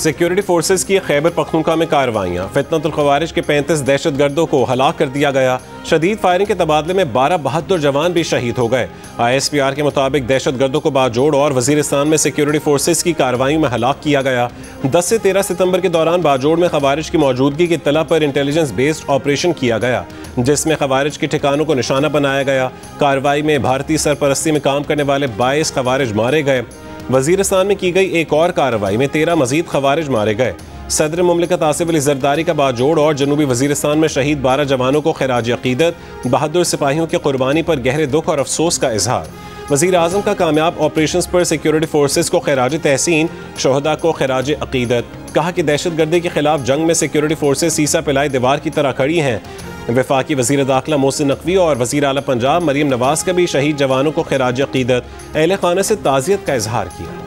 Security forces کی خیبر پختونخوا میں کارروائیاں، فتنۃ الخوارج کے 35 دہشت گردوں کو ہلاک کر دیا گیا۔ شدید فائرنگ کے تبادلے میں 12 بہادر جوان بھی شہید ہو گئے۔ ISPR کے مطابق دہشت گردوں کو باجوڑ اور وزیرستان میں سیکیورٹی فورسز کی کارروائیوں میں ہلاک کیا گیا۔ 10 سے 13 ستمبر کے دوران باجوڑ میں خوارج کی موجودگی کی اطلاع پر انٹیلیجنس بیسڈ آپریشن کیا گیا، جس میں خوارج کے ٹھکانوں کو نشانہ بنایا گیا۔ کارروائی میں بھارتی سرپرستی میں کام کرنے والے 22 خوارج مارے گئے۔ وزیرستان میں کی گئی ایک اور کارروائی میں 13 مزید خوارج مارے گئے۔ صدر مملکت آصف علی زرداری کا باجوڑ اور جنوبی وزیرستان میں شہید 12 جوانوں کو خراج عقیدت، بہادر سپاہیوں کی قربانی پر گہرے دکھ اور افسوس کا اظہار۔ وزیر اعظم کا کامیاب آپریشنز پر سیکیورٹی فورسز کو خراج تحسین، شہداء کو خراج عقیدت۔ کہا کہ دہشت گردی کے خلاف جنگ میں سیکیورٹی فورسز سیسا پلائی دیوار کی طرح کھڑی ہیں۔ وفاقی وزیر داخلہ محسن نقوی اور وزیر اعلیٰ پنجاب مریم نواز کا بھی شہید جوانوں کو خراج عقیدت، اہل خانہ سے تعزیت کا اظہار کیا۔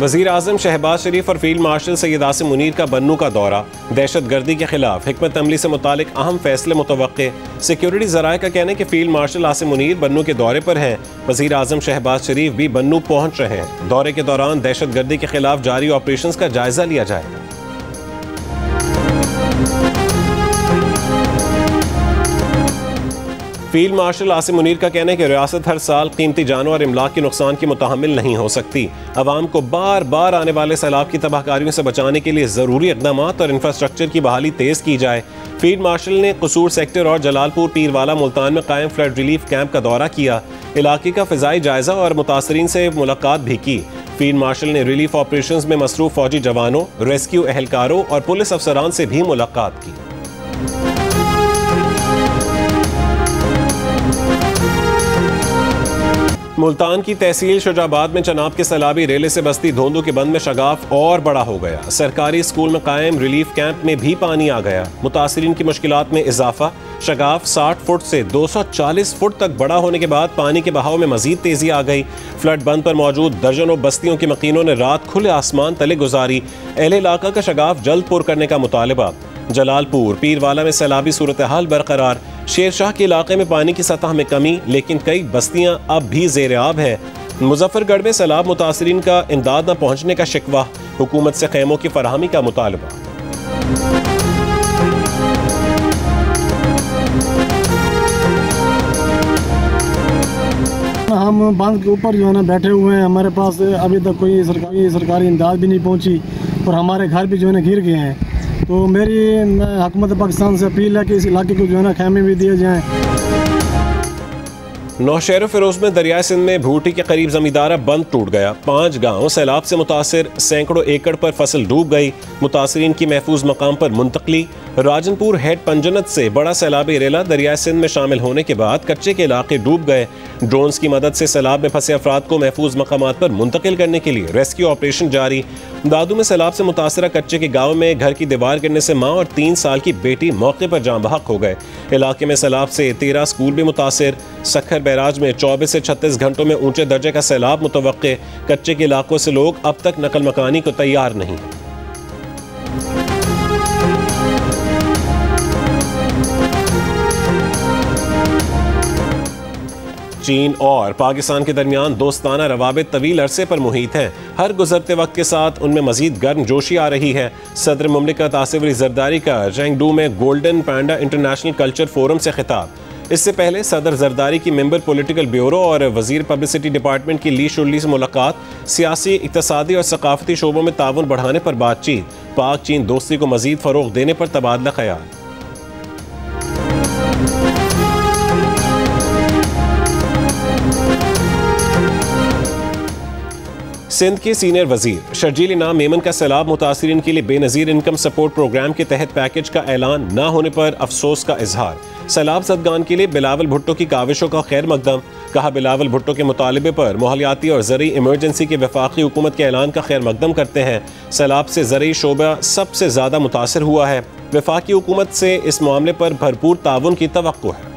وزیر اعظم شہباز شریف اور فیلڈ مارشل سید عاصم منیر کا بنوں کا دورہ، دہشت گردی کے خلاف حکمت عملی سے متعلق اہم فیصلے متوقع۔ سیکیورٹی ذرائع کا کہنا ہے کہ فیلڈ مارشل عاصم منیر بنوں کے دورے پر ہیں۔ وزیر اعظم شہباز شریف بھی بنوں پہنچ رہے ہیں۔ دورے کے دوران دہشت گردی کے خلاف جاری آپریشنز کا جائزہ لیا جائے گا۔ فیلڈ مارشل عاصم منیر کا کہنا ہے کہ ریاست ہر سال قیمتی جانوں اور املاک کے نقصان کی متحمل نہیں ہو سکتی۔ عوام کو بار بار آنے والے سیلاب کی تباہ کاریوں سے بچانے کے لیے ضروری اقدامات اور انفراسٹرکچر کی بحالی تیز کی جائے۔ فیلڈ مارشل نے قصور سیکٹر اور جلال پور پیروالا ملتان میں قائم فلڈ ریلیف کیمپ کا دورہ کیا، علاقے کا فضائی جائزہ اور متاثرین سے ملاقات بھی کی۔ فیلڈ مارشل نے ریلیف آپریشنز میں مصروف فوجی جوانوں، ریسکیو اہلکاروں اور پولیس افسران سے بھی ملاقات کی۔ ملتان کی تحصیل شجاع آباد میں چناب کے سیلابی ریلے سے بستی دھوندو کے بند میں شگاف اور بڑا ہو گیا۔ سرکاری اسکول میں قائم ریلیف کیمپ میں بھی پانی آ گیا۔ متاثرین کی مشکلات میں اضافہ، شگاف 60 فٹ سے 240 فٹ تک بڑا ہونے کے بعد پانی کے بہاؤ میں مزید تیزی آ گئی۔ فلڈ بند پر موجود درجنوں بستیوں کے مکینوں نے رات کھلے آسمان تلے گزاری۔ اہل علاقہ کا شگاف جلد پر کرنے کا مطالبہ۔ جلال پور پیروالا میں سیلابی صورتحال برقرار۔ شیر شاہ کے علاقے میں پانی کی سطح میں کمی، لیکن کئی بستیاں اب بھی زیر آب ہیں۔ مظفر گڑھ میں سیلاب متاثرین کا امداد نہ پہنچنے کا شکوہ، حکومت سے خیموں کی فراہمی کا مطالبہ۔ ہم باندھ کے اوپر جو ہے نا بیٹھے ہوئے ہیں، ہمارے پاس ابھی تک کوئی سرکاری امداد بھی نہیں پہنچی اور ہمارے گھر بھی جو ہے نا گر گئے ہیں۔ تو میری حکومت پاکستان سے اپیل ہے کہ اس علاقے کو جو ہے نا خیمے بھی دیے جائیں۔ نوشہر و فیروز میں دریائے سندھ میں بھوٹی کے قریب زمیندارہ بند ٹوٹ گیا۔ 5 گاؤں سیلاب سے متاثر، سینکڑوں ایکڑ پر فصل ڈوب گئی۔ متاثرین کی محفوظ مقام پر منتقلی۔ راجن پور ہیڈ پنجنت سے بڑا سیلابی ریلا دریائے سندھ میں شامل ہونے کے بعد کچے کے علاقے ڈوب گئے۔ ڈرونز کی مدد سے سیلاب میں پھنسے افراد کو محفوظ مقامات پر منتقل کرنے کے لیے ریسکیو آپریشن جاری۔ دادو میں سیلاب سے متاثرہ کچے کے گاؤں میں گھر کی دیوار گرنے سے ماں اور 3 سال کی بیٹی موقع پر جاں بحق ہو گئے۔ علاقے میں سیلاب سے 13 اسکول بھی متاثر۔ سکھر بیراج میں 24 سے 36 گھنٹوں میں اونچے درجے کا سیلاب متوقع۔ کچے کے علاقوں سے لوگ اب تک نقل مکانی کو تیار نہیں ہیں۔ چین اور پاکستان کے درمیان دوستانہ روابط طویل عرصے پر محیط ہیں۔ ہر گزرتے وقت کے ساتھ ان میں مزید گرم جوشی آ رہی ہے۔ صدر مملکت آصف علی زرداری کا چینگڈو میں golden panda international culture forum سے خطاب۔ اس سے پہلے صدر زرداری کی ممبر پولیٹیکل بیورو اور وزیر پبلسٹی ڈپارٹمنٹ کی لی شرلی سے ملاقات، سیاسی، اقتصادی اور ثقافتی شعبوں میں تعاون بڑھانے پر بات چیت، پاک چین دوستی کو مزید فروغ دینے پر تبادلہ خیال۔ سندھ کے سینئر وزیر شرجیل انعام میمن کا سیلاب متاثرین کے لیے بے نظیر انکم سپورٹ پروگرام کے تحت پیکج کا اعلان نہ ہونے پر افسوس کا اظہار۔ سیلاب زدگان کے لیے بلاول بھٹو کی کاوشوں کا خیر مقدم، کہا بلاول بھٹو کے مطالبے پر ماحولیاتی اور زرعی ایمرجنسی کے وفاقی حکومت کے اعلان کا خیر مقدم کرتے ہیں۔ سیلاب سے زرعی شعبہ سب سے زیادہ متاثر ہوا ہے۔ وفاقی حکومت سے اس معاملے پر بھرپور تعاون کی توقع ہے۔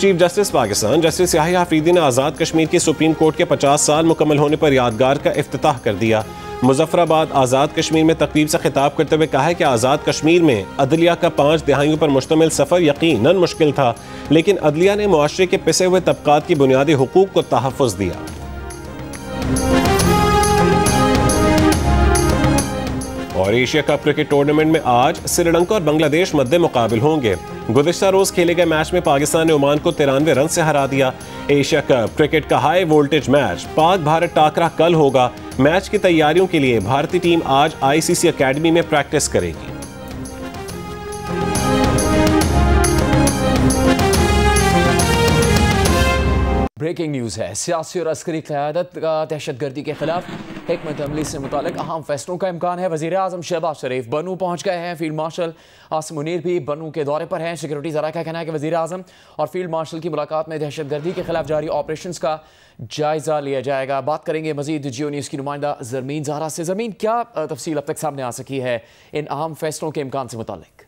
چیف جسٹس پاکستان جسٹس یحییٰ آفریدی نے آزاد کشمیر کی سپریم کورٹ کے 50 سال مکمل ہونے پر یادگار کا افتتاح کر دیا۔ مظفر آباد آزاد کشمیر میں تقریب سے خطاب کرتے ہوئے کہا ہے کہ آزاد کشمیر میں عدلیہ کا 5 دہائیوں پر مشتمل سفر یقیناً مشکل تھا، لیکن عدلیہ نے معاشرے کے پسے ہوئے طبقات کی بنیادی حقوق کو تحفظ دیا۔ اور ایشیا کپ کرکٹ ٹورنامنٹ میں آج سری لنکا اور بنگلہ دیش مد مقابل ہوں گے۔ گزشتہ روز کھیلے گئے میچ میں پاکستان نے عمان کو 93 رن سے ہرا دیا۔ ایشیا کپ کرکٹ کا ہائی وولٹیج میچ پاک بھارت ٹاکرا کل ہوگا۔ میچ کی تیاریوں کے لیے بھارتی ٹیم آج ICC اکیڈمی میں پریکٹس کرے گی۔ بریکنگ نیوز ہے، سیاسی اور عسکری قیادت کا دہشت گردی کے خلاف حکمت عملی سے متعلق اہم فیصلوں کا امکان ہے۔ وزیر اعظم شہباز شریف بنو پہنچ گئے ہیں۔ فیلڈ مارشل عاصم منیر بھی بنو کے دورے پر ہیں۔ سیکورٹی ذرائع کا کہنا ہے کہ وزیر اعظم اور فیلڈ مارشل کی ملاقات میں دہشت گردی کے خلاف جاری آپریشنز کا جائزہ لیا جائے گا۔ بات کریں گے مزید جیو نیوز کی نمائندہ زرمین زہرا سے۔ زرمین، کیا تفصیل اب تک سامنے آ سکی ہے ان اہم فیصلوں کے امکان سے متعلق؟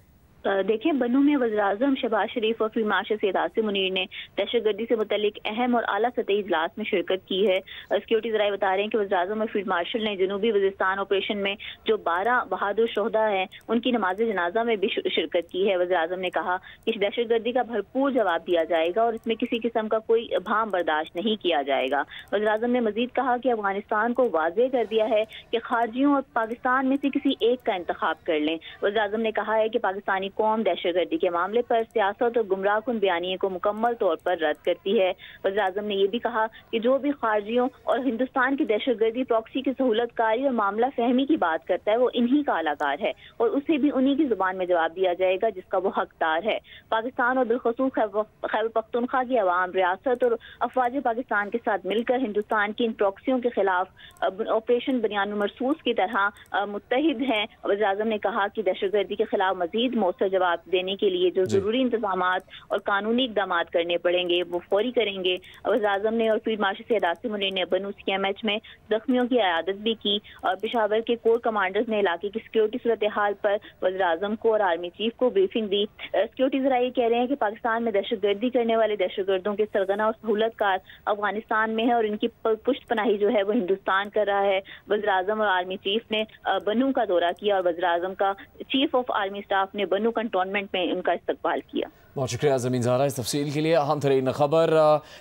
دیکھیں، بنو میں وزیراعظم شہباز شریف اور فیلڈ مارشل سید عاصم منیر نے دہشت گردی سے متعلق اہم اور اعلیٰ سطحی اجلاس میں شرکت کی ہے۔ سیکورٹی ذرائع بتا رہے ہیں کہ وزیراعظم اور فیلڈ مارشل نے جنوبی وزیرستان آپریشن میں جو 12 بہادر شہداء ہیں ان کی نماز جنازہ میں بھی شرکت کی ہے۔ وزیراعظم نے کہا کہ دہشت گردی کا بھرپور جواب دیا جائے گا اور اس میں کسی قسم کا کوئی ابہام برداشت نہیں کیا جائے گا۔ وزیراعظم نے مزید کہا کہ افغانستان کو واضح کر دیا ہے کہ خارجیوں اور پاکستان میں سے کسی ایک کا انتخاب کر لیں۔ وزیراعظم نے کہا ہے کہ پاکستانی قوم دہشت گردی کے معاملے پر سیاست اور گمراہ کن بیانیے کو مکمل طور پر رد کرتی ہے۔ وزیراعظم نے یہ بھی کہا کہ جو بھی خارجیوں اور ہندوستان کی دہشت گردی پراکسی کی سہولت کاری اور معاملہ فہمی کی بات کرتا ہے وہ انہی کا اعلیٰ ہے اور اسے بھی انہی کی زبان میں جواب دیا جائے گا جس کا وہ حقدار ہے۔ پاکستان اور بالخصوص خیبر پختونخوا کی عوام، ریاست اور افواج پاکستان کے ساتھ مل کر ہندوستان کی ان پراکسیوں کے خلاف آپریشن بنیان مرصوص کی طرح متحد ہیں۔ وزیراعظم نے کہا کہ دہشت گردی کے خلاف مزید مؤثر جواب دینے کے لیے جو ضروری انتظامات اور قانونی اقدامات کرنے پڑیں گے وہ فوری کریں گے۔ وزیراعظم نے اور فیلڈ مارشل سید عاصم منیر نے بنو CMH میں زخمیوں کی عیادت بھی کی اور پشاور کے کور کمانڈرز نے علاقے کی سیکورٹی صورتحال پر وزیراعظم کو اور آرمی چیف کو بریفنگ دی۔ سیکورٹی ذرائع کہہ رہے ہیں کہ پاکستان میں دہشت گردی کرنے والے دہشت گردوں کے سرغنہ اور سہولت کار افغانستان میں ہے اور ان کی پشت پناہی جو ہے وہ ہندوستان کر رہا ہے۔ وزیراعظم اور آرمی چیف نے بنو کا دورہ کیا اور وزیراعظم کا چیف آف آرمی اسٹاف نے بنو کنٹونمنٹ میں ان کا استقبال کیا۔ بہت شکریہ زمین زہرا اس تفصیل کے لیے۔ اہم ترین خبر،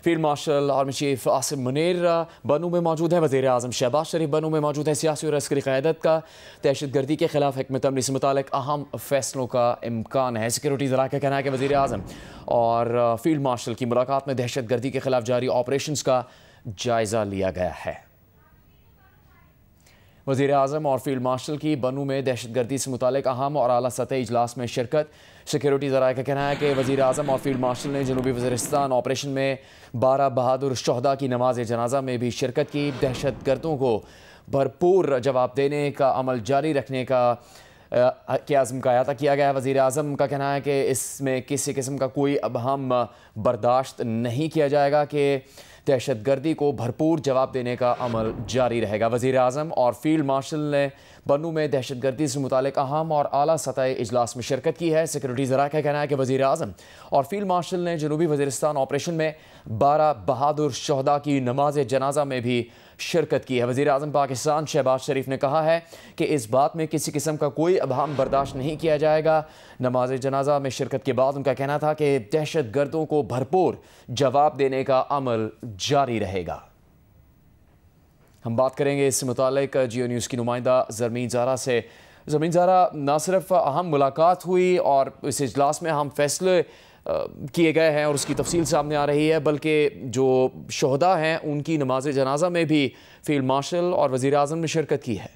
field marshal army chief Asim Munir بنو میں موجود ہے، وزیر اعظم شہباز شریف بنو میں موجود ہے۔ سیاسی اور عسکری قیادت کا دہشت گردی کے خلاف حکمت عملی سے متعلق اہم فیصلوں کا امکان ہے۔ سیکورٹی ذرائع کا کہنا ہے کہ وزیر اعظم اور فیلڈ مارشل کی ملاقات میں دہشت گردی کے خلاف جاری آپریشنز کا جائزہ لیا گیا ہے۔ وزیر اعظم اور فیلڈ مارشل کی بنو میں دہشت گردی سے متعلق اہم اور اعلیٰ سطحی اجلاس میں شرکت۔ سیکورٹی ذرائع کا کہنا ہے کہ وزیر اعظم اور فیلڈ مارشل نے جنوبی وزیرستان آپریشن میں 12 بہادر شہداء کی نماز جنازہ میں بھی شرکت کی۔ دہشت گردوں کو بھرپور جواب دینے کا عمل جاری رکھنے کا عزم کا اعادہ کیا گیا ہے۔ وزیر اعظم کا کہنا ہے کہ اس میں کسی قسم کا کوئی ابہام برداشت نہیں کیا جائے گا کہ دہشت گردی کو بھرپور جواب دینے کا عمل جاری رہے گا۔ وزیر اعظم اور فیلڈ مارشل نے بنو میں دہشت گردی سے متعلق اہم اور اعلیٰ سطحی اجلاس میں شرکت کی ہے۔ سیکورٹی ذرائع کا کہنا ہے کہ وزیر اعظم اور فیلڈ مارشل نے جنوبی وزیرستان آپریشن میں 12 بہادر شہداء کی نماز جنازہ میں بھی شرکت کی ہے۔ وزیر اعظم پاکستان شہباز شریف نے کہا ہے کہ اس بات میں کسی قسم کا کوئی ابہام برداشت نہیں کیا جائے گا۔ نماز جنازہ میں شرکت کے بعد ان کا کہنا تھا کہ دہشت گردوں کو بھرپور جواب دینے کا عمل جاری رہے گا۔ ہم بات کریں گے اس سے متعلق جیو نیوز کی نمائندہ زرمین زہرا سے۔ زرمین زہرا، نہ صرف اہم ملاقات ہوئی اور اس اجلاس میں اہم فیصلے کیے گئے ہیں اور اس کی تفصیل سامنے آ رہی ہے، بلکہ جو شہداء ہیں ان کی نماز جنازہ میں بھی فیلڈ مارشل اور وزیر اعظم نے شرکت کی ہے۔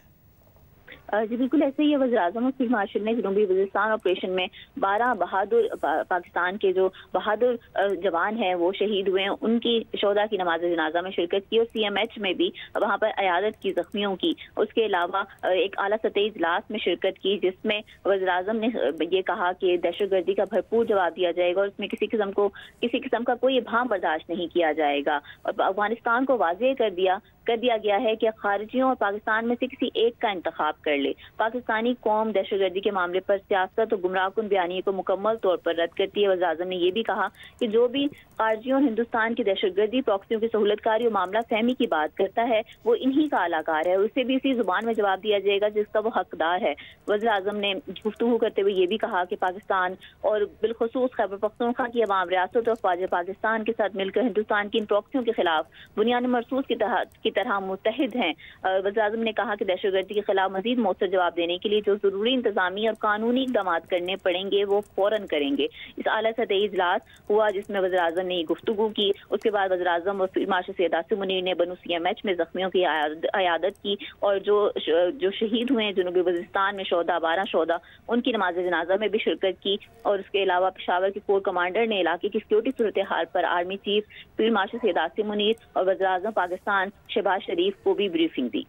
جی بالکل ایسے ہی ہے۔ وزیر اعظم اور فیلڈ مارشل نے جنوبی وزیرستان آپریشن میں 12 بہادر پاکستان کے جو بہادر جوان ہیں وہ شہید ہوئے ہیں ان کی شہداء کی نماز جنازہ میں شرکت کی اور CMH میں بھی وہاں پر عیادت کی زخمیوں کی۔ اس کے علاوہ ایک اعلیٰ سطحی اجلاس میں شرکت کی جس میں وزیر اعظم نے یہ کہا کہ دہشت گردی کا بھرپور جواب دیا جائے گا اور اس میں کسی قسم کا کوئی ابہام برداشت نہیں کیا جائے گا اور افغانستان کو واضح کر دیا گیا ہے کہ خارجیوں اور پاکستان میں سے کسی ایک کا انتخاب کر لے. پاکستانی قوم دہشت گردی کے معاملے پر سیاست اور گمراہ کن بیانیے کو مکمل طور پر رد کرتی ہے. وزیر اعظم نے یہ بھی کہا کہ جو بھی خارجیوں اور ہندوستان کی دہشت گردی پراکسیوں کی سہولت کاری اور معاملہ فہمی کی بات کرتا ہے وہ انہی کا علاقار ہے اور اسے بھی اسی زبان میں جواب دیا جائے گا جس کا وہ حقدار ہے. وزیر اعظم نے گفتگو کرتے ہوئے یہ بھی کہا کہ پاکستان اور بالخصوص خیبر پختونخوا کی عوام ریاست اور فوج پاکستان کے ساتھ مل کر ہندوستان کی ان پراکسیوں کے خلاف بنیاد مرصوص کی طرح متحد ہیں. وزیر اعظم نے کہا کہ دہشت گردی کے خلاف مزید مؤثر جواب دینے کے لیے جو ضروری انتظامی اور قانونی اقدامات کرنے پڑیں گے وہ فوراً کریں گے. اس اعلیٰ سطحی اجلاس ہوا جس میں وزیر اعظم نے گفتگو کی. اس کے بعد وزیر اعظم اور فیلڈ مارشل سید عاصم منیر نے بنو سی ایم ایچ میں زخمیوں کی عیادت کی اور جو شہید ہوئے ہیں جنوبی وزیرستان میں 12 شہدا ان کی نماز جنازہ میں بھی شرکت کی. اور اس کے علاوہ پشاور کے کور کمانڈر نے علاقے کی سیکورٹی صورتحال پر army chief field marshal Syed Asim Munir اور وزیر اعظم پاکستان شہباز شریف کو بھی بریفنگ دی.